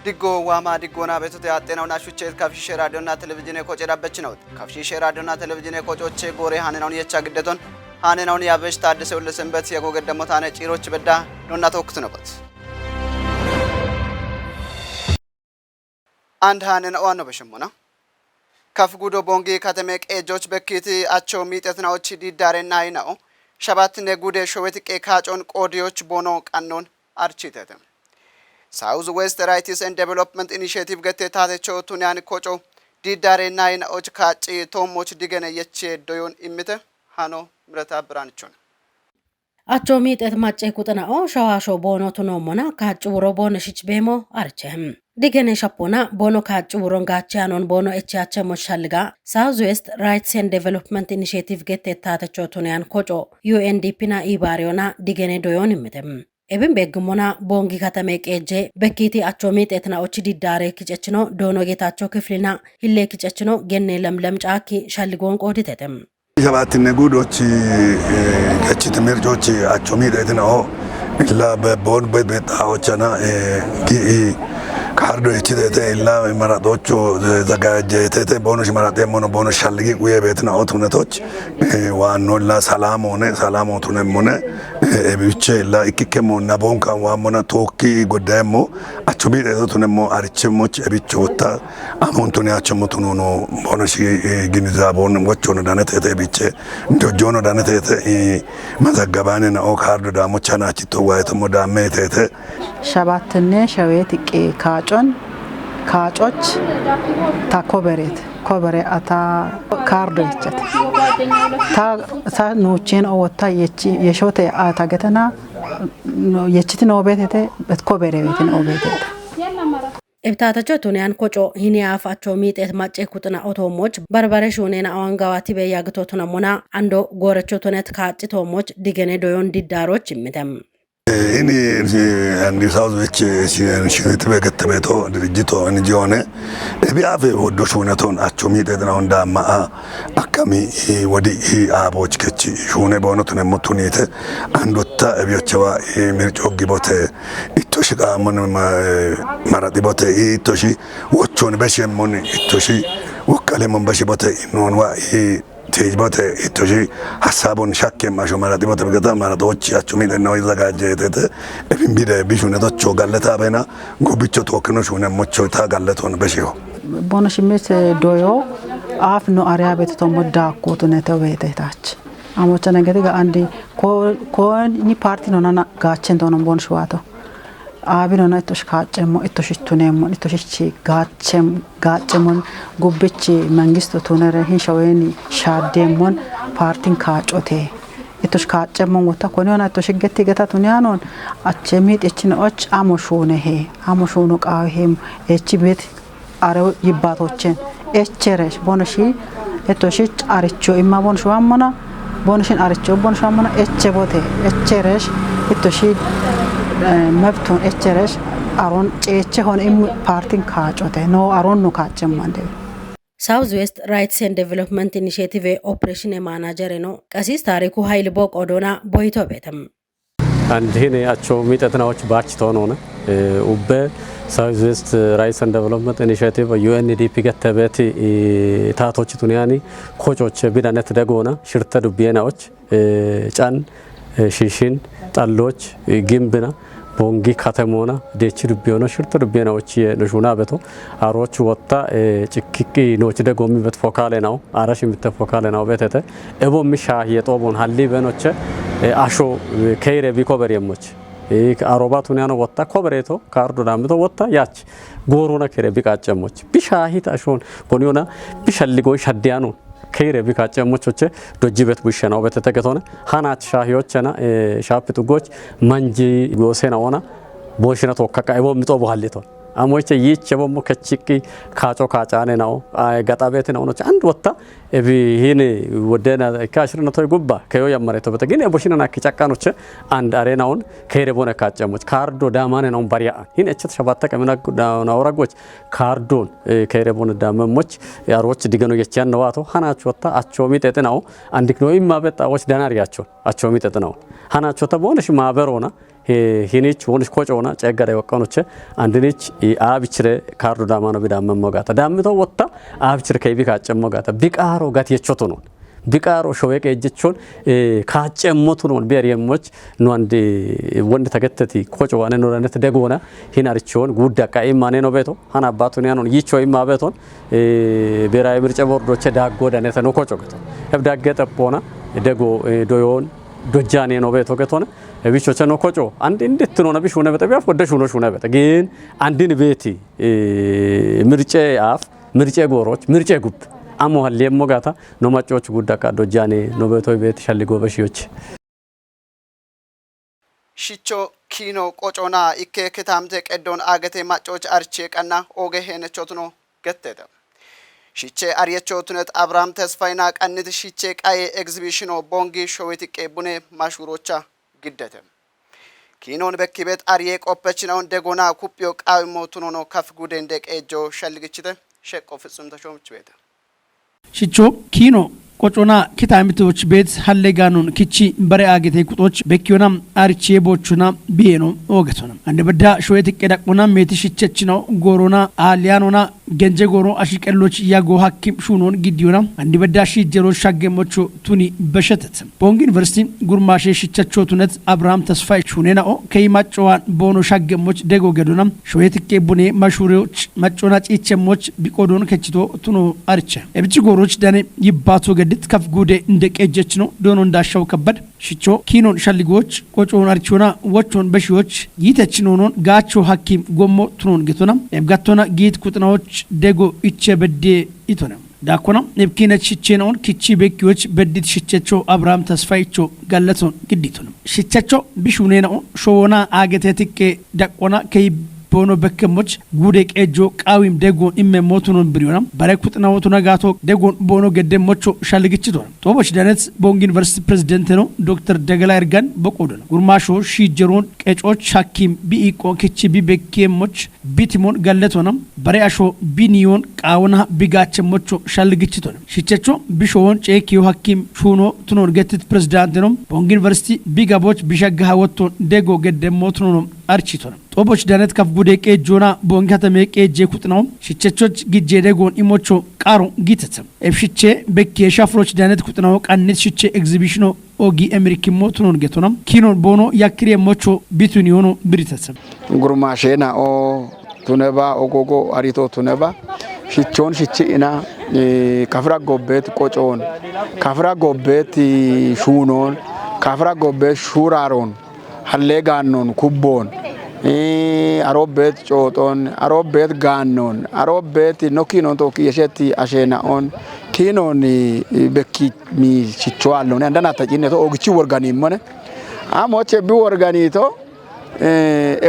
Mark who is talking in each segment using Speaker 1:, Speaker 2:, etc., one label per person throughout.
Speaker 1: Digo wama digona betu te atena na shuche kafshishe radio na television ko ጨዳበች ነው kafshishe radio na television ko ጮቼ ጎሬ ሃነናውን የቻ ግደቶን ሃነናውን ያበሽ ታደሰው ለሰንበት የጎገደሞ ታነ ጪሮች በዳ ነውና ተወክቱ ነበት አንድ ሃነን ኦዋን ነው በሽሞና ከፍጉዶ ቦንጌ ከተሜ ቀጆች በኪቲ አቸው ሚጤትናዎች ዲዳሬና አይናው ሸባት ነጉደ ሾወት ቀካጮን ቆዲዮች ቦኖ ቀኖን አርቺተተም South West Rights and Development Initiative gette tatecho tunyan kocho didare nine ochkachi tomoch digene yeche doyon immite hano mrata branchon
Speaker 2: Acho mitet mache kutana o shawasho bono tunomona kachu robono shichbemo archem digene shapona bono kachu rongachi anon bono echache moshalga South West Rights and Development Initiative gette tatecho tunyan kocho UNDP na ibariona digene doyon immitem Eben begmona bongi katame keje bekiti achomit etna ochidi dare kichechno dono getacho kiflina hille kichechno genne lamlam chaaki shalligon qoditetem
Speaker 3: Sabatin negudochi kachite merjochi achomit etna o illa bon beta ochana ki Cardo echidete illa maradocho zagajete bonus marate mono bonus shalligi guye betna otunetoch wanno la salamo tunemone ebiche la ikikemo na bonka wamona toki godemo achubire tunemo archemoch ebichota amontone achemotuno bonus giniza bon wachono danete ebiche ndojono danete mazagabane na o cardo da mochana chito waetmo da metete
Speaker 4: shabatne shaweti kaachon kaachoch ta kobere ata cardo echat ta sa nochen owta yeshote ata getana yechiti nobetete bet kobere vetin obetete
Speaker 2: Ebtaatacho tunyan kocho hiniaf acho mitet mache kutna otomoch barbare shonena awangawati be yagtotuna mona ando gorecho tunet kaachi tomoch digene doyon didaroch immitem
Speaker 3: Ini andi South West shirite begettebeto dirigito NGOne ebiave wodoshunaton achomite dana onda ma akami wodi aboch kechi shune bonotune mutunite andotta ebiachewa mircho gibote itoshi gamon maradibote itoshi wochon beshemon itoshi wokale mon beshibote inonwa Tejbote itoshi hasabon shakke masho maradibote begata maradochi achumide no izagajete ebimbide bishune docho galleta bena gobicho tokno shune mocho ta galleton beshiho
Speaker 4: bono shimete doyo afno area beto modda kotune tawete tach amocha nagetiga andi ko ni party no na gachen dono bon shwato abino na itosh kaachemo itosh tunemo itosh gaachemon gubbichi mangisto tunere hinshaweni shademon partin kaachote itosh kaachemon wota koniona itosh getti geta tunyanon achemit echina och amoshono qaahem echibet are yibatochen echeresh bonoshi itosh aricho imma bonshwamona bonoshin aricho bonshwamona echebote echeresh itosh mabton echeresh aron cheche hon im partin kaachote no aron no kaachemande
Speaker 2: South West Rights and Development Initiative Operation Manager no qasis tariku hailbo qodona boyto betam
Speaker 5: and hine acho mitetnaoch batch tonona ubbe South West Rights and Development Initiative UNDP gattabeti taatoch tunyani kochoch bidanet degona shirta dubienaoch chan shishin talloch gimbina bongi katamona dechi dubiono shirta dubianaoch nshuna beto aroch wotta cikki noch degomi bet fokale naw arash mit fokale naw betete ebo mishahiye tobon halli benoche asho keire bikoberyemoch arobatu nyano wotta kobereto kardo damito wotta yach gorona kere bikachemoch bishahit ashon koniona bishalligo shadiyano keire bikachemochoche dojibet bushana obetete getone hanach shahiyochena shapitu goch manji gosena ona boshina tokkaka ebo mito bohallito amoche yichebo mo kachiki kaacho kaachane naw gatabete naw no and wotta ebi hine wodena kaashirna toy gubba kayo yamare to betagin eboshina nakchakanoche and arenaun keire bona kaachamoch kardo damane naw bariya hine echet shabatta kamena nawragoch kardon keire bona damemoch yaroch digeno yechan nawato hanacho wotta achomi tetnaw andikno imma beta woch danariyacho achomi tetnaw hanacho ta bonesh maaberona ሂኒች ወንሽ ኮጮና ጨገረ ወቀኖች አንድኒች አብችረ ካርዱ ዳማኖ ቢዳም መሞጋታ ዳምቶ ወጣ አብችረ ከይቢ ካጨሞጋታ ቢቃሮ ጋት የቾቶ ነው ቢቃሮ ሾዌቀ እጅቾን ካጨሞቱ ነው ቢያሪየሞች ነው አንድ ወንድ ተገተቲ ኮጮ ዋነ ነው ለነት ደጎና ሂናርቾን ጉዳቃ ኢማኔ ነው ቤቶ ሃና አባቱን ያኖን ይቾ ኢማ ቤቶን ብሔራዊ ምርጫ ቦርዶች ዳጎዳ ነተ ነው ኮጮ ገቶ ህብዳገ ጠቦና ደጎ ዶዮን ዶጃኔ ነው ቤቶ ገቶነ ቢቾቸ ነው ኮጮ አንድ እንዴት ነው ነብሽ ሆነ በጠቢያፍ ወደሽ ሆኖሽ ሆነ በጠ ግን አንድን ቤቲ ምርጫ አፍ ምርጫ ጎሮች ምርጫ ጉብ አሞሃል የሞጋታ ነው ማጮች ጉዳካ ዶጃኔ ነው ቤቶ ቤት ሸልጎ በሽዮች
Speaker 1: ሽቾ ኪኖ ቆጮና ኢኬ ከታምተ ቀዶን አገቴ ማጮች አርቼ ቀና ኦገ ሄነቾት ነው ገተደ ሽቼ አርየቾትነት አብርሃም ተስፋይና ቀንት ሽቼ ቃይ ኤግዚቢሽኖ ቦንጊ ሾዌትቄ ቡኔ ማሹሮቻ ግደተ ኪኖን በኪቤት አርየ ቆፐች ነው ደጎና ኩጵዮ ቃዊ ሞቱኖ ነው ከፍ ጉዴ እንደቀጆ ሸልግችተ ሸቆ ፍጹም ተሾምች ቤተ
Speaker 6: ሽቾ ኪኖ ቆጮና ኪታሚቶች ቤት ሀሌጋኑን ኪቺ በሬ አገቴ ቁጦች በኪዮና አርቼ ቦቹና ቢየኖ ወገቶና አንደ በዳ ሾየት ቀዳቁና ሜትሽቸች ነው ጎሮና አሊያኖና ገንጀ ጎሮ አሽቀሎች ያጎ ሐኪም ሹኖን ግዲዮና አንደ በዳ ሺጀሮ ሻገሞቹ ቱኒ በሸተት ቦንግ ዩኒቨርሲቲ ጉርማሼ ሽቸቾቱነት አብርሃም ተስፋይ ሹኔናኦ ከይማጮዋን ቦኖ ሻገሞች ደጎ ገዶና ሾየት ቀቡኔ ማሹሪዎች ማጮና ጪቸሞች ቢቆዶን ከችቶ ቱኖ አርቸ እብጭ ጎሮች ዳኔ ይባቱ ገድት ከፍ ጉዴ እንደቀጀች ነው ዶኖ እንዳሻው ከበድ ሽቾ ኪኖን ሸልጎች ቆጮን አርቾና ወቾን በሽዮች ይተችኖኖን ጋቾ ሐኪም ጎሞ ቱኖን ገቶና የብጋቶና ጊት ቁጥናዎች ደጎ ኢቸ በዴ ኢቶና ዳኮና ነብኪነች ሽቼናውን ኪቺ በኪዎች በዲት ሽቸቾ አብርሃም ተስፋይቾ ጋለቶን ግዲቶና ሽቸቾ ቢሹኔናው ሾወና አገቴትቄ ዳቆና ከይ ቦኖ በከሞች ጉዴ ቀጆ ቃዊም ደጎን ኢመሞቱኖን ብሪዮና ባረኩጥናውቱ ነጋቶ ደጎን ቦኖ ገደሞቾ ሻልግችቶ ጦቦች ደነት ቦንግ ዩኒቨርሲቲ ፕሬዝዳንት ነው ዶክተር ደገላ እርጋን በቆዶ ነው ጉርማሾ ሺጀሮን ቀጮች ሐኪም ቢኢቆ ከቺ ቢበከሞች ቢቲሞን ጋለቶና ባሪያሾ ቢኒዮን ቃውና ቢጋቸሞቾ ሻልግችቶ ሽቸቾ ቢሾውን ጨኪዮ ሐኪም ሹኖ ቱኖን ገትት ፕሬዝዳንት ነው ቦንግ ዩኒቨርሲቲ ቢጋቦች ቢሸጋ ወጥቶ ደጎ ገደሞቱኖ አርቺቶ ጦቦች ደነት ከፍ ጉዴ ቀጆና ቦንካተመ ቀጄ ኩጥናው ሽቸቾች ግጄ ደጎን ኢሞቾ ቃሩ ጊትተም ኤፍሽቼ በኬ ሻፍሮች ደነት ኩጥናው ቃነት ሽቼ ኤግዚቢሽኖ ኦጊ አሜሪካ ሞቱኖን ገቶናም ኪኖን ቦኖ ያክሪ ሞቾ ቢቱን ይሆኑ ብሪተሰም
Speaker 7: ጉርማሼና ኦ ቱነባ ኦጎጎ አሪቶ ቱነባ ሽቾን ሽቺና ካፍራ ጎቤት ቆጮን ካፍራ ጎቤት ሹኖን ካፍራ ጎቤት ሹራሮን ሀሌጋኖን ኩቦን አሮቤት ጮጦን አሮቤት ጋኖን አሮቤት ኖኪኖን ቶኪ የሸቲ አሼናኦን ኪኖን በኪ ሚ ሽቾአሎን አንዳና ተጪነቶ ኦግቺ ወርጋኒ ሞነ አሞቼ ቢ ወርጋኒቶ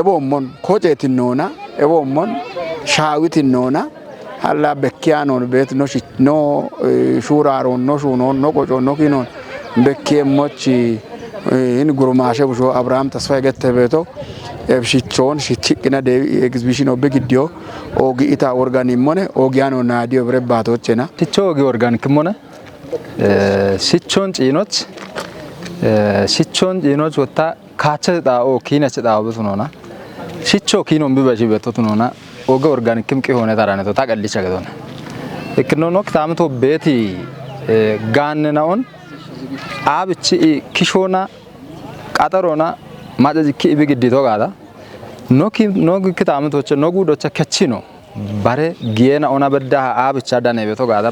Speaker 7: ኤቦሞን ኮጨቲኖና ኤቦሞን ሻዊቲኖና ሀላ በኪያኖን ቤት ኖ ኖ ሹራሮን ኖ ሹኖን ኖ ቆጮ ኖ ኪኖን በኪሞች in gurumashe busho abraham tasfa gettebeto ebshichon shichikina de exhibition obegidio ogi ita organimone ogiano nadio brebatochena
Speaker 8: ticho ogi organikmone shichon ጭኖች ወጣ ካቸ ዳኦ ኪነች ዳኦ በቱኖና ሽቾ ኪኖም ቢበጂ በቱኖና ኦገ ኦርጋኒክም ቂሆነ ታራነቶ ታቀልቻ ገዶና እክኖኖክ ታምቶ ቤቲ ጋንናውን አብቺ ኪሾና ቃጠሮና ማጨጅኪ ቢግዲቶ ጋዳ ኖክ ክታምቶች ኖጉዶች ከቺኖ ባሬ ጊየና ኦና በዳ አብቻ ዳነ ቤቶ ጋዳ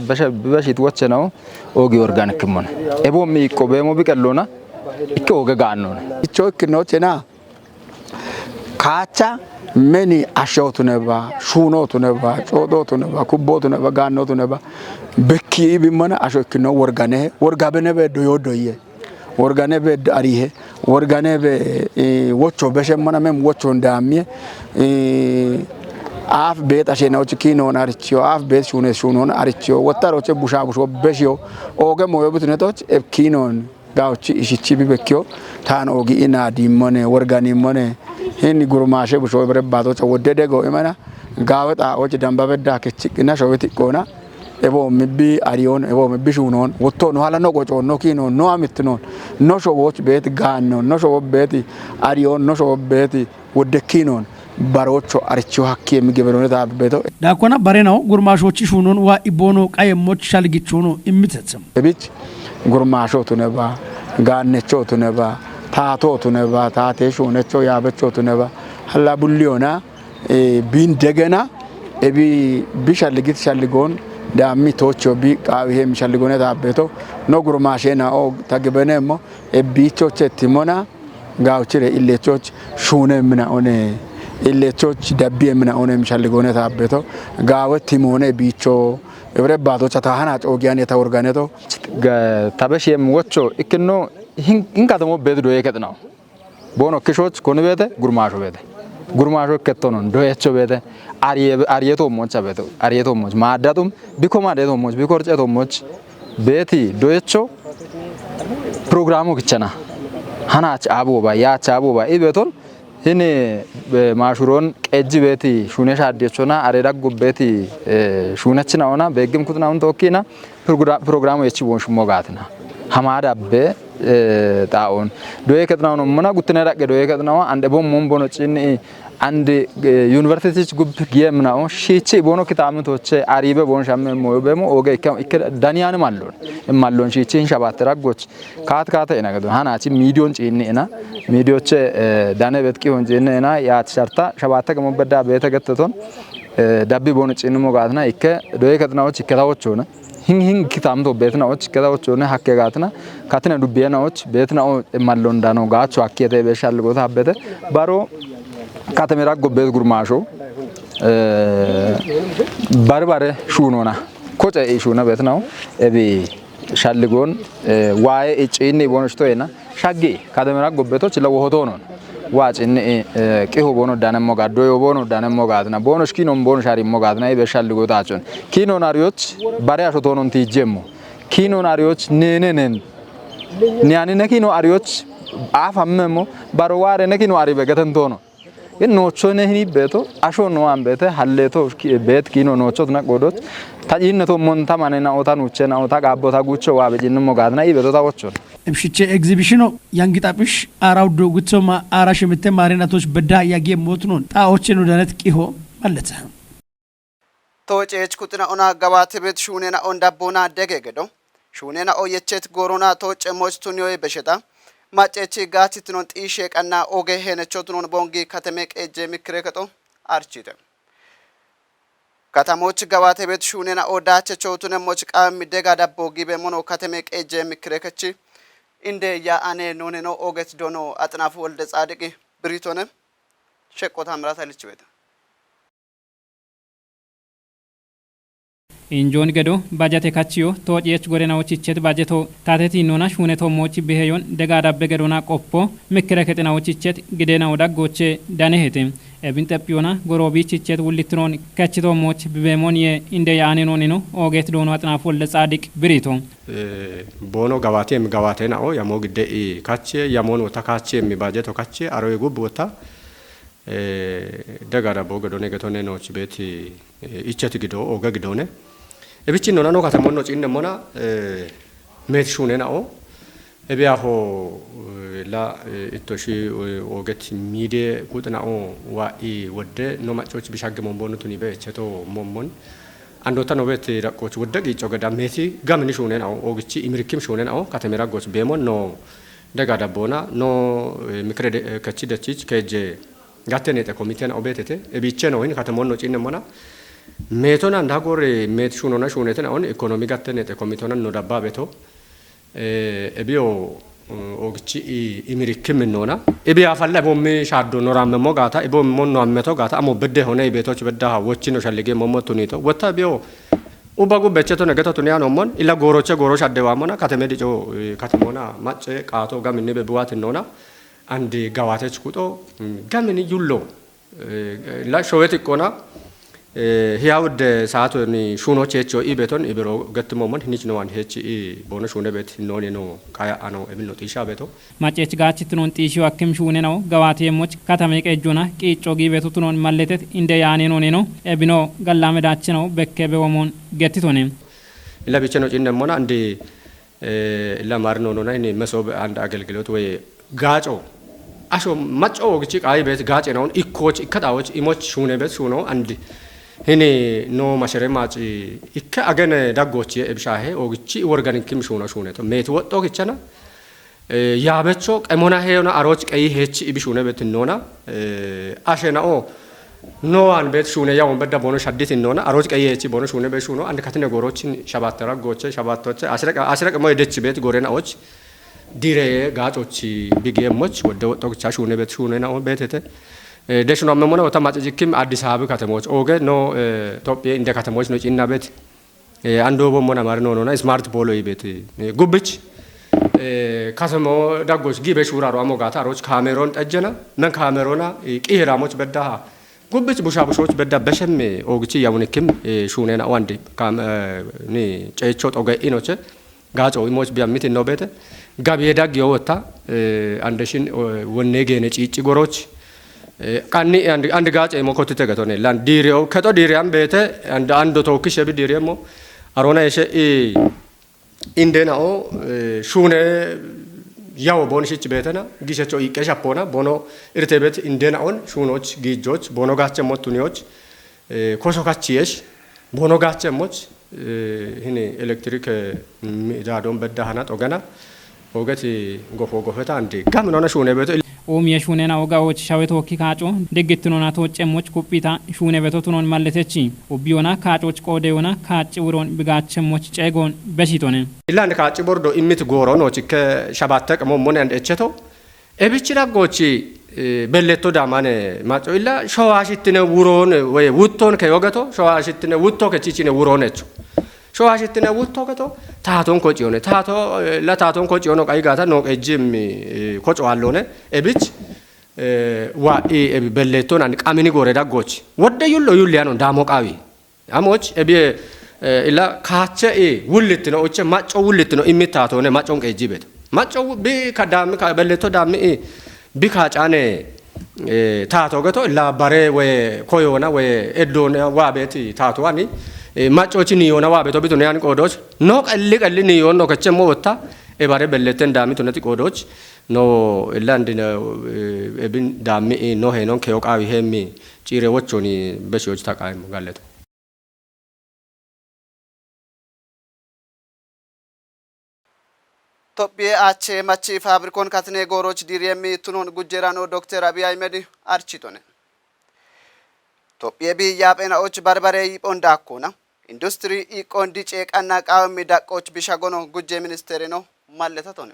Speaker 8: በሽት ወቸ ነው ኦጊ ኦርጋኒክ ሞነ ኤቦም ኢቆ በሞ ቢቀሎና ኢቆ ኦገ ጋኖ
Speaker 7: ኢቾክ ኖቸና ካቻ መኒ አሻውቱ ነባ ሹኖቱ ነባ ጮዶቱ ነባ ኩቦቱ ነባ ጋኖቱ ነባ በኪ ቢመና አሾክ ነው ወርጋኔ ወርጋበነ በዶ ዮዶየ ወርጋኔ በድ አሪሄ ወርጋኔ በ ወቾ በሸመና መም ወቾ እንዳሚየ አፍ ቤት አሸናዎች ኪኖን አርቺዮ አፍ ቤት ሹኖን አርቺዮ ወታሮች ቡሻ ቡሾ በሽዮ ኦገ ሞየቡት ነቶች ኪኖን ጋውቺ ኢሺቺ ቢበኪዮ ታን ኦጊ ኢና ዲሞኔ ወርጋኒ ሞኔ ሄኒ ጉርማሼ ቡሾ በረባቶች ወደደጎ እመና ጋወጣ ኦጭ ደንባበዳ ከችቅና ሾውት ቆና ebo mibbi ariyon ebo mibbi shunon wotto no hala no gocho no kino no amitnon no sho woch bet ganno no sho bet ariyon no sho bet wode kinon barocho archo hakke migeberone tabeto
Speaker 6: ዳኮና በሬናው ጉርማሾች ሹኑን ዋ ኢቦኖ ቀየሞች ሻልጊቹኑ እምተጽም
Speaker 7: ebich gurmasho tuneba gannecho tuneba tato tuneba tate shunecho yabecho tuneba hala bulliona bin degena ebi bishalgit shalgon dami tocho bi qawihe mishalgone tabeto no gurmashena o tagebenemo ebichoche timona gauchire illechoch shune mina one illechoch dabbi mina one mishalgone tabeto gawe timone bicho ebre bato chatahana ogian eta organeto
Speaker 8: tabeshem wocho ikno hinkatamo beddo yeketnaw bono kishoch konbete gurmasho kettonon doyecho bete ariyeto mocha bete ariyeto moch maadatum bikomadeto moch bikorcheto moch beti doyecho programu kichana hanach abuba yaach abuba ibeton hine mashuron qejji beti shunesha adechona aredagu beti shunachina ona begim kutna on tokkina programu yechi wonshmo gatna hamada be taon doye ketna no mona gutne raqe doye ketna ande bom mon bono chinni ande university gub gem na on shichi bono kitamtoche aribe bon shamme moyobemo oge ikke daniyan mallon shichi shabat ragoch kat ena gado hanachi million chinni ena midioche dane betki on chinni ena ya sharta shabata gemo beda beta getton dabbi bono chinni mo gatna ikke doye ketna och ikketawochona hin kitamto betna och ikketawochona hakke gatna katna dubbena och betna mallon dano gacho akkete be shalgo tabete baro katamera gobbet gurmasho barbare shunona koce ishuna betnaw ebi shalgon waye icini bonshtoena shagge katamera gobbeto chila wohotonon waacini qiho bono danemo gaddo yo bono danemo gadna bono shkinon bono shari mo gadna ebe shalgo taachon kino narioch bare ashotonon tijemmo kino narioch nenenen niani nekino arioch afammemo baro ware nekino ari begatantono nochone hini beto asho no ambete halleto bet kino nochot na godot tajinneto monta manena ota nuchena ota gabbota gucho wabejin mo gadna ibeto tawocho
Speaker 6: እምሽቼ ኤግዚቢሽኑ ያንግጣብሽ አራው ዶጉቶማ አራሽምተ ማሪናቶች በዳ ያጌ ሞትኑን ጣዎችን ወደነት ቂሆ ማለት
Speaker 1: ተወጨች ኩትና ኦና ገባት ቤት ሹኔና ኦንዳቦና ደገገዶ ሹኔና ኦየቸት ጎሮና ተወጨሞች ቱኒዮይ በሸታ ማጨቺ ጋቲትኖን ጢሼ ቀና ኦጌ ሄነቾትኖን ቦንጊ ከተሜቅ ኤጀ ሚክረከቶ አርቺተ ከተሞች ገባት ቤት ሹኔና ኦዳቸቾቱነ ሞች ቃም ደጋ ዳቦ ጊቤ ሞኖ ከተሜቅ ኤጀ ሚክረከቺ እንደ ያአኔ ኖኔኖ ኦጌት ዶኖ አጥናፉ ወልደ ጻድቅ ብሪቶነ ሸቆታ ምራት አልችበታ
Speaker 9: injoon gedo bajate kachiyo toojech gorena ochicchet bajeto tateti nona shuneto mochi beheyon dega dabbe gedona qoppo mikkereketina ochicchet gidena oda goche danehete ebin tepiona gorobi chicchet wulitron kachito mochi bibemon ye inde yaane nonino oget dono atna folle sadik birito
Speaker 10: bono gawate mi gawate na o yamo gide kache yamon wota kache mi bajeto kache aroy gub wota dega dabbo gedone getone no chibeti icheti gido oga gidone ebichi nona no katamonno cinne mona met shune na o ebiaho la itoshi oget mide kutna o wa I wode no machoch bishagge monbonu tuni be cheto momon andota no bet rakoch wode gi chogada meti gamni shune na o ogichi imrikim shune na o katamera goch bemon no daga dabona no mikrede kachi dachich keje gatene te komite na obetete ebiche no in katamonno cinne mona metona ndagore met shunona shunete on economy gatene te komitona no dabba beto ebio ogchi imirikim nona ebia falla bommi shaddo noramme mo gata ebo monno ammeto gata amo bedde hone betoch bedda wochino shallige momotunito wata bio ubagu becheto negato tunya no mon ila goroche goro shadde wamona kateme dijo katamona mache qato gaminne be buwat nona andi gawatech kuto gamini yullo la showeti kona hiawd saato ni shuno checho ibeton ibero gatmomon hinich no an hechi bono shune bet noni no kaya ano ebino tisha beto
Speaker 9: machech gachitnon tishu akim shune no gawate moch katame qejona qicho gibetu tunon malletet inde yaane noni no ebino gallame dachino bekke be womon gettitone
Speaker 10: ለብቻ ነው ጭነሞና እንደ ለማርኖ ነውና እኔ መሶብ አንድ አገልግሎት ወይ ጋጮ አሾ ማጮ ወግቺ ቃይ ቤት ጋጭ ነውን ኢኮች ኢከዳዎች ኢሞች ሹኔ ቤት ሹኖ አንድ እኔ ኖ ማሸረ ማጭ ኢከ አገነ ዳጎች የብሻሄ ወግቺ ወርጋኒክም ሹኖ ሹኔ ሜት ወጦ ግቸና ያበቾ ቀሞና ሄዮና አሮች ቀይ ሄች ኢብሹኔ ቤት ነውና አሸናኦ ኖዋን ቤት ሹኔ ያው በዳ ቦኖ ሸዲት ነውና አሮች ቀይ ሄች ቦኖ ሹኔ ቤት ሹኖ አንድ ከተነ ጎሮችን ሸባተራ ጎቸ ሸባቶች አስረቀ ሞ የደች ቤት ጎሬናዎች ዲሬ ጋጮች ቢጌሞች ወደ ወጦ ግቻ ሹኔ ቤት ሹኔ ነው ቤተተ ደሽኖ አመሞና ወተማጭጅክም አዲስ አበባ ከተሞች ኦገ ኖ ኢትዮጵያ እንደ ከተሞች ነው ጭና ቤት አንዶ ቦሞና ማርኖ ነውና ስማርት ቦሎ ቤት ጉብች ካሰሞ ዳጎች ጊቤ ሹራሮ አሞጋታ አሮች ካሜሮን ጠጀና መን ካሜሮና ቂራሞች በዳ ጉብች ቡሻቡሾች በዳ በሸም ኦግቺ ያውንክም ሹኔና ዋንድ ኒ ጨቾ ጦገ ኢኖች ጋጮ ኢሞች ቢያሚት ነው ቤተ ጋቢየ ዳግ የወጣ አንደሽን ወኔጌነ ጪጪ ጎሮች ቃኒ አንድ ጋጭ ሞኮት ተገቶነ ላን ዲሪዮ ከቶ ዲሪያም ቤተ አንድ ተወክሽ ቢዲሪያሞ አሮና የሸ ኢንደናኦ ሹኔ ያው ቦንሽች ቤተና ጊሸቾ ይቀሻፖና ቦኖ ኢርቴቤት ኢንደናኦን ሹኖች ጊጆች ቦኖ ጋቸ ሞቱኒዎች ኮሶካቺየሽ ቦኖ ጋቸ ሞች ህኔ ኤሌክትሪክ ዳዶን በዳሃና ጦገና ኦገት ጎፎ ጎፈታ አንዴ ጋምኖና ሹኔ ቤት
Speaker 9: ኦም የሹኔና ኦጋዎች ሻዌት ወኪ ካጮ ደግትኖና ተወጨሞች ኩጲታ ሹኔ ቤቶቱኖን ማለተቺ ኦቢዮና ካጮች ቆዴዮና ካጭ ውሮን ብጋቸሞች ጨጎን በሲቶነ
Speaker 10: ኢላን ካጭ ቦርዶ ኢሚት ጎሮ ኖች ከሸባተቅ ሞሞን አንድ እቸቶ ኤብችላ ጎቺ በለቶ ዳማነ ማጮ ኢላ ሸዋሽትነ ውሮን ወይ ውቶን ከዮገቶ ሸዋሽትነ ውቶ ከቺቺነ ውሮነቹ ሸዋሽትነ ውቶ ከቶ ታቶን ኮጪዮነ ታቶ ለታቶን ኮጪዮነ ቃይጋታ ነው ቀጅም ኮጮ አለሆነ ኤብች ዋኢ በለቶን አንድ ቃሚኒ ጎረዳ ጎች ወደ ዩሎ ዩሊያ ነው ዳሞቃዊ አሞች ኤቢ ኢላ ካቸ ውልት ነው እቸ ማጮ ውልት ነው ኢሚታቶነ ማጮን ቀጂ ቤት ማጮ ቢ ከዳም በለቶ ዳም ቢ ካጫነ ታቶ ገቶ ላባሬ ወይ ኮዮና ወይ ኤዶና ዋቤት ታቶዋኒ ማጮችን ይዮና ዋቤቶ ቢቱ ያን ቆዶች ኖ ቀል ይዮን ነው ከቸሞ ወጣ ኤባሬ በለተን ዳሚቱ ነቲ ቆዶች ኖ ላንድ ነው ኤብን ዳሚ ኖ ሄኖን ከዮቃዊ ሄሚ ጪሬዎቾኒ በሺዎች ታቃይ ጋለቶ
Speaker 1: ቶፒዬ አቼ ማቺ ፋብሪኮን ካትኔ ጎሮች ዲሪየሚ ቱኖን ጉጀራኖ ዶክተር አብይ አህመድ አርቺቶነ ቶፒዬ ቢያጴናዎች በርበሬ ይጶንዳኮና ኢንዱስትሪ ኢቆንዲ ጨቃና ቃወሚ ዳቆች ቢሻጎኖ ጉጄ ሚኒስቴር ነው ማለታቶነ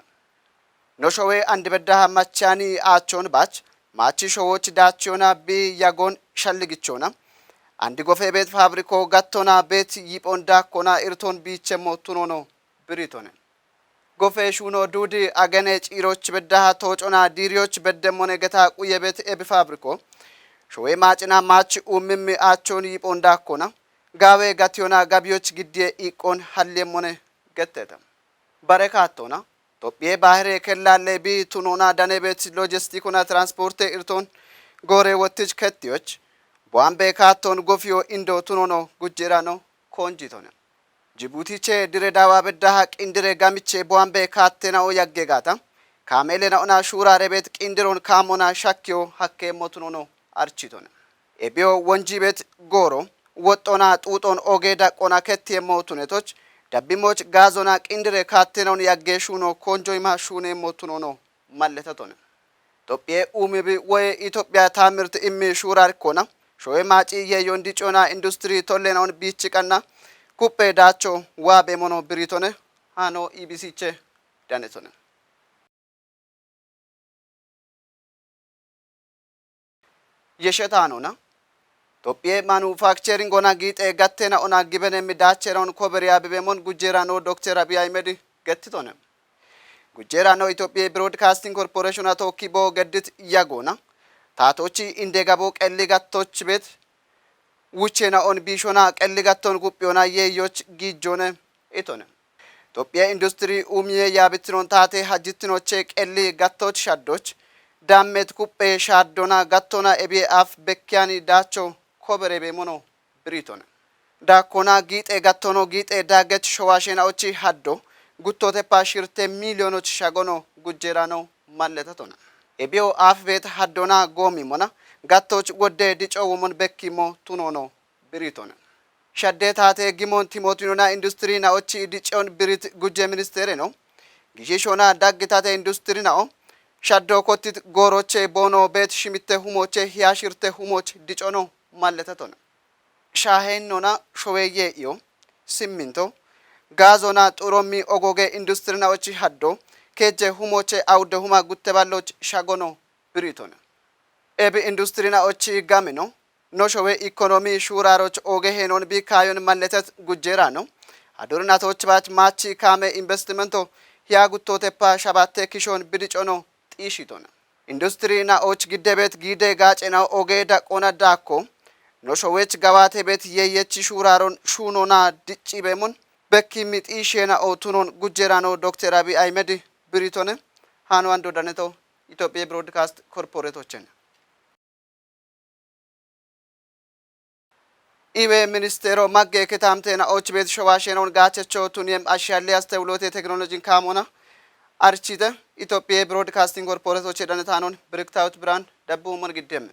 Speaker 1: ኖሾዌ አንድ በዳሃ ማቻኒ አቾን ባች ማቺ ሾዎች ዳቾና ቢያጎን ሸልግቾና አንድ ጎፌ ቤት ፋብሪኮ ጋቶና ቤት ይጶንዳኮና ኢርቶን ቢቸሞ ቱኖ ብሪቶነ ጎፌ ሹኖ ዱዲ አገኔ ጪሮች በዳሃ ተወጮና ዲሪዎች በደሞነ ገታ ቁየ ቤት ኤብ ፋብሪኮ ሾዌ ማጭና ማች ኡምም አቾን ይጶንዳኮና ጋዌ ጋቲዮና ጋቢዎች ግዴ ኢቆን ሐሌሞነ ገተተም በረካቶና ቶፒዬ ባህሬ ከላለ ቢቱኖና ዳኔቤት ሎጂስቲኩና ትራንስፖርት ኢርቶን ጎሬ ወትጅ ከቲዎች ቦምቤ ካቶን ጎፊዮ ኢንዶ ቱኖኖ ጉጀራ ነው ኮንጂቶነ ጅቡቲቼ ድሬዳዋ በዳሃ ቅንድሬ ጋሚቼ ቦምቤ ካቴናው ያገጋታ ካሜሌናውና ሹራ ረቤት ቅንድሮን ካሞና ሻኪዮ ሐኬ ሞቱኖ አርቺቶነ ኤቢዮ ወንጂ ቤት ጎሮ ወጦና ጡጦን ኦጌዳ ቆና ከቴ ሞቱነቶች ዳቢሞች ጋዞና ቅንድሬ ካቴናውን ያገሹኖ ኮንጆይማ ሹኔ ሞቱኖ ማለታቶነ ቶፒዬ ኡሚቢ ወይ ኢትዮጵያ ታምርት ኢሚ ሹራር ኮና ሾይ ማጪ የዮንዲ ጮና ኢንዱስትሪ ቶሌናውን ቢችቀና ኩፔ ዳቾ ዋቤ ሞኖ ብሪቶነ ሃኖ ኢቢሲቼ ዳኔቶነ የሸታኖና ቶፒዬ ማኑፋክቸሪንግ ኦና ጊጤ ጋቴና ኦና ጊበነ ሚዳቸራውን ኮበሪያ በበሞን ጉጀራኖ ዶክተር አብይ አህመድ ገትቶነ ጉጀራኖ ኢትዮጵያ ብሮድካስቲንግ ኮርፖሬሽን አቶ ኪቦ ገድት ያጎና ታቶቺ ኢንደጋቦ ቀሊጋቶች ቤት ውቼና ኦን ቢሾና ቀሊጋቶን ጉጵዮና የዮች ጊጆነ ኢቶነ ኢትዮጵያ ኢንዱስትሪ ኡሚየ ያብትኖን ታቴ ሀጅትኖቼ ቀሊ ጋቶች ሻዶች ዳሜት ኩጴ ሻዶና ጋቶና ኤቢ አፍ በኪያኒ ዳቾ ኮበሬ በሞኖ ብሪቶነ ዳኮና ጊጤ ጋቶኖ ጊጤ ዳገች ሸዋሽናዎች ሀዶ ጉቶቴ ፓሽርቴ ሚሊዮኖች ሻጎኖ ጉጀራ ነው ማለተቶና ኤቢዮ አፍ ቤት ሀዶና ጎሚ ሞና ጋቶች ወደ ዲጮ ወሞን በኪሞ ቱኖኖ ብሪቶና ሸደታቴ ጊሞን ቲሞቲኖና ኢንዱስትሪ ናዎች ዲጮን ብሪት ጉጀ ሚኒስቴር ነው ጊሼሾና ዳግታቴ ኢንዱስትሪ ናኦ ሻዶ ኮቲት ጎሮቼ ቦኖ ቤት ሽሚቴ ሁሞቼ ሂያሽርቴ ሁሞች ዲጮኖ ማለተቶና ሻሄኖና ሾዌዬ ኢዮ ሲሚንቶ ጋዞና ጡሮሚ ኦጎጌ ኢንዱስትሪ ናዎች ሀዶ ኬጀ ሁሞቼ አውደ ሁማ ጉተባሎች ሻጎኖ ብሪቶና ኤቢ ኢንዱስትሪ ናዎች ጋሚኖ ኖሾዌ ኢኮኖሚ ሹራሮች ኦጌ ሄኖን ቢካዮን ማለተት ጉጀራ ነው አዶርናቶች ባች ማቺ ካሜ ኢንቨስትመንቶ ያ ጉቶቴፓ ሻባቴ ኪሾን ብድጮኖ ጢሽቶና ኢንዱስትሪ ናዎች ግደቤት ጊደ ጋጨናው ኦጌ ዳቆና ዳኮ ኖሾዌች ገባቴ ቤት የየቺ ሹራሮን ሹኖና ድጪ በሙን በኪሚ ጢሼና ኦቱኖን ጉጀራ ነው ዶክተር አብይ አህመድ ብሪቶነ ሃኑ አንዶ ዳነቶ ኢትዮጵያ ብሮድካስት ኮርፖሬቶችን ኢዌ ሚኒስቴሮ ማገ ከታምቴና ኦች ቤት ሸዋሸነውን ጋቸቸው ቱኒየም አሻሊ አስተውሎት የቴክኖሎጂን ካሞና አርቺተ ኢትዮጵያ ብሮድካስቲንግ ኮርፖሬቶች ዳነታኖን ብርክታውት ብራን ደቡ መንግደም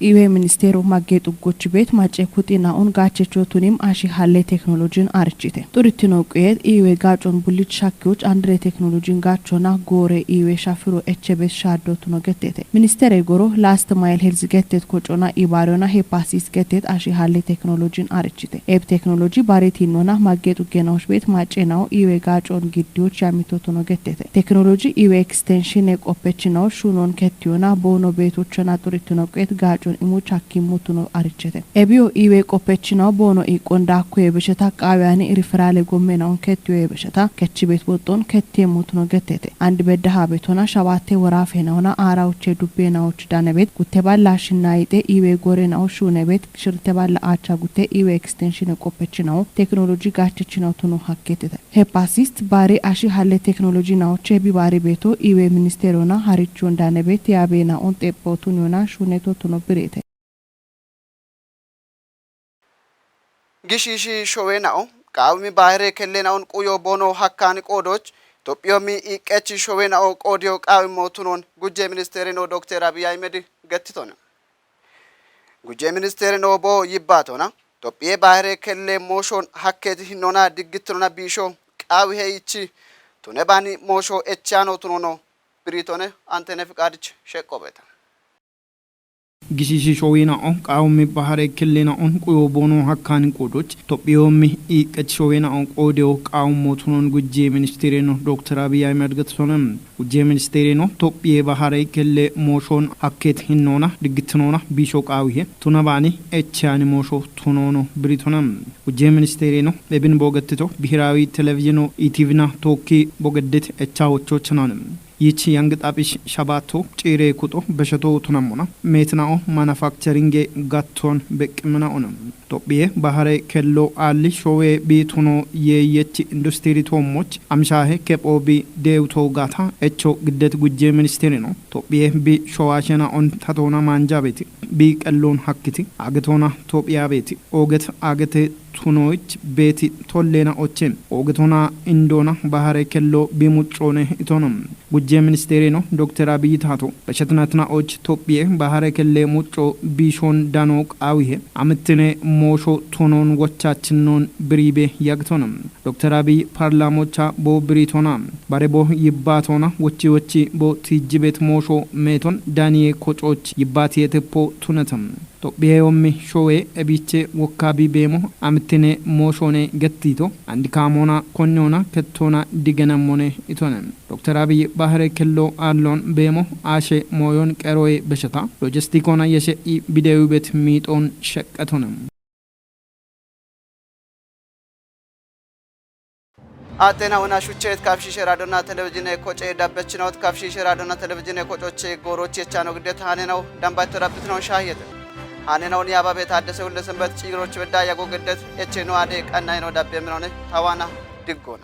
Speaker 11: ኢዌ ሚኒስቴሩ ማጌጡ ጎች ቤት ማጨ ኩጢናውን ጋቸቾቱኒም አሺ ሀሌ ቴክኖሎጂን አርቺቴ ጡሪቲኖ ቁየት ኢዌ ጋጮን ቡሊች ሻኪዎች አንድሬ ቴክኖሎጂን ጋቾና ጎሬ ኢዌ ሻፍሮ ኤችቤስ ሻዶቱ ነው ገቴቴ ሚኒስቴር ጎሮ ላስት ማይል ሄልዝ ገቴት ኮጮና ኢባሪዮና ሄፓሲስ ገቴት አሺ ሀሌ ቴክኖሎጂን አርቺቴ ኤብ ቴክኖሎጂ ባሬቲኖና ማጌጡ ገናዎች ቤት ማጨናው ኢዌ ጋጮን ግዲዎች ያሚቶቱ ነው ገቴቴ ቴክኖሎጂ ኢዌ ኤክስቴንሽን የቆፔችናው ሹኖን ከቲዮና ቦኖ ቤቶችና ጡሪቲኖ ቁየት ጋጮ ኢሙች ሀኪሙቱ ነው አርቸተ ኤቢዮ ኢዌ ቆፔችናው ቦኖ ኢቆንዳ ኮ የበሽታ ቃቢያኒ ሪፈራል ጎመናውን ከቲዮ የበሽታ ከቺ ቤት ወጦን ከቲየሙቱ ነው ገተተ አንድ በደሃ ቤቶና ሻባቴ ወራፌናውና አራውቼ ዱቤናዎች ዳነ ቤት ጉተባላሽና ይጤ ኢዌ ጎሬናው ሹነ ቤት ሽርተባላ አቻ ጉቴ ኢዌ ኤክስቴንሽን ቆፔችናው ቴክኖሎጂ ጋቸችናው ቱኑ ሀከተ ሄፓሲስት ባሪ አሺ ሀለ ቴክኖሎጂ ናዎች ቢባሪ ቤቶ ኢዌ ሚኒስቴሮና ሀሪቾ እንዳነ ቤት ያቤና ኦን ጤፖቱኒዮና ሹኔቶ ቱኑ
Speaker 1: ጊሺሺ ሾዌናው ቃውሚ ባህሬ ከሌናውን ቁዮ ቦኖ ሀካን ቆዶች ኢትዮጵያሚ ኢቀቺ ሾዌናው ቆዲዮ ቃዊ ሞቱኖን ጉጄ ሚኒስቴር ነው ዶክተር አብይ አህመድ ገትቶና ጉጄ ሚኒስቴር ነው ቦ ይባቶና ኢትዮጵያ ባህሬ ከሌ ሞሾን ሀከት ሂኖና ድግትሮና ቢሾ ቃዊ ሄይቺ ቱነባኒ ሞሾ ኤቻኖ ቱኖ ብሪቶነ አንተነ ፍቃድች ሸቆበታ
Speaker 6: ጊሺሺ ሾዌናኦ ቃውሚ ባህሬ ክሌናኦን ቁዮ ቦኖ ሀካን ቆዶች ኢትዮጵያሚ ኢቀች ሾዌናኦ ቆዲዮ ቃው ሞቱኖን ጉጄ ሚኒስቴር ነው ዶክተር አብይ አህመድ ገትቶና ጉጄ ሚኒስቴር ነው ኢትዮጵያ ባህሬ ክሌ ሞሾን ሀከት ሂኖና ድግትኖና ቢሾ ቃዊሄ ቱነባኒ ኤቻኒ ሞሾ ቱኖኖ ብሪቶና ጉጄ ሚኒስቴር ነው በብን ቦገትቶ ብሔራዊ ቴሌቪዥን ኢቲቪና ቶኪ ቦገደት ኤቻዎቾችናን ይቺ ያንግጣቢሽ ሻባቶ ጪሬ ኩጦ በሸቶ ቱነሞና ሜትናኦ ማኑፋክቸሪንግ ጋቶን በቅምናኦን ኢትዮጵያ ባህሬ ከሎ አሊ ሾዌ ቢቱኖ የየቺ ኢንዱስትሪ ቶሞች አምሻሄ ከጶቢ ዴውቶ ጋታ ኤቾ ግደት ጉጄ ሚኒስቴር ነው ኢትዮጵያ ቢ ሾዋሸና ኦን ታቶና ማንጃ ቤት ቢ ቀሎን ሀክቲ አገቶና ኢትዮጵያ ቤት ኦገት አገተ ቱኖች ቤት ቶሌና ኦቼም ኦገቶና ኢንዶና ባህሬ ከሎ ቢሙጮኔ ኢቶኖም ጉጄ ሚኒስቴር ነው ዶክተር አብይ ታቶ በሸትናትና ኦች ኢትዮጵያ ባህሬ ከሌ ሙጮ ቢሾን ዳኖቅ አዊሄ አምትኔ ሞሾ ቱኖን ወቻችኖን ብሪቤ ያግቶንም ዶክተር አብይ ፓርላሞቻ ቦ ብሪቶና ባሬቦ ይባቶና ወቺ ቦ ቲጅቤት ሞሾ ሜቶን ዳኒዬ ኮጮች ይባት የትፖ ቱነተም ኢትዮጵያ ዮሚ ሾዌ እቢቼ ወካቢ ቤሞ አምትኔ ሞሾኔ ገቲቶ አንዲ ካሞና ኮኞና ከቶና ዲገነሞኔ ኢቶነም ዶክተር አብይ ባህሬ ከሎ አሎን ቤሞ አሼ ሞዮን ቀሮዬ በሸታ ሎጂስቲኮና የሸ ቢዴው ቤት ሚጦን ሸቀቶነም
Speaker 1: አቴና ወና ሹቼት ካፍሺ ሸራዶና ቴሌቪዥን ኮጬ ዳበችናውት ካፍሺ ሸራዶና ቴሌቪዥን ኮጮቼ ጎሮች የቻነው ግዴታ ሃኔናው ዳምባቶ ዳብት ነው ሻየተ ሃኔናውን ያባቤት አደሰው ለሰንበት ጭግሮች ወዳ ያጎገደት እቼ ነው አዴ ቀናይ ነው ዳብ የሚሆነ ታዋና ድጎና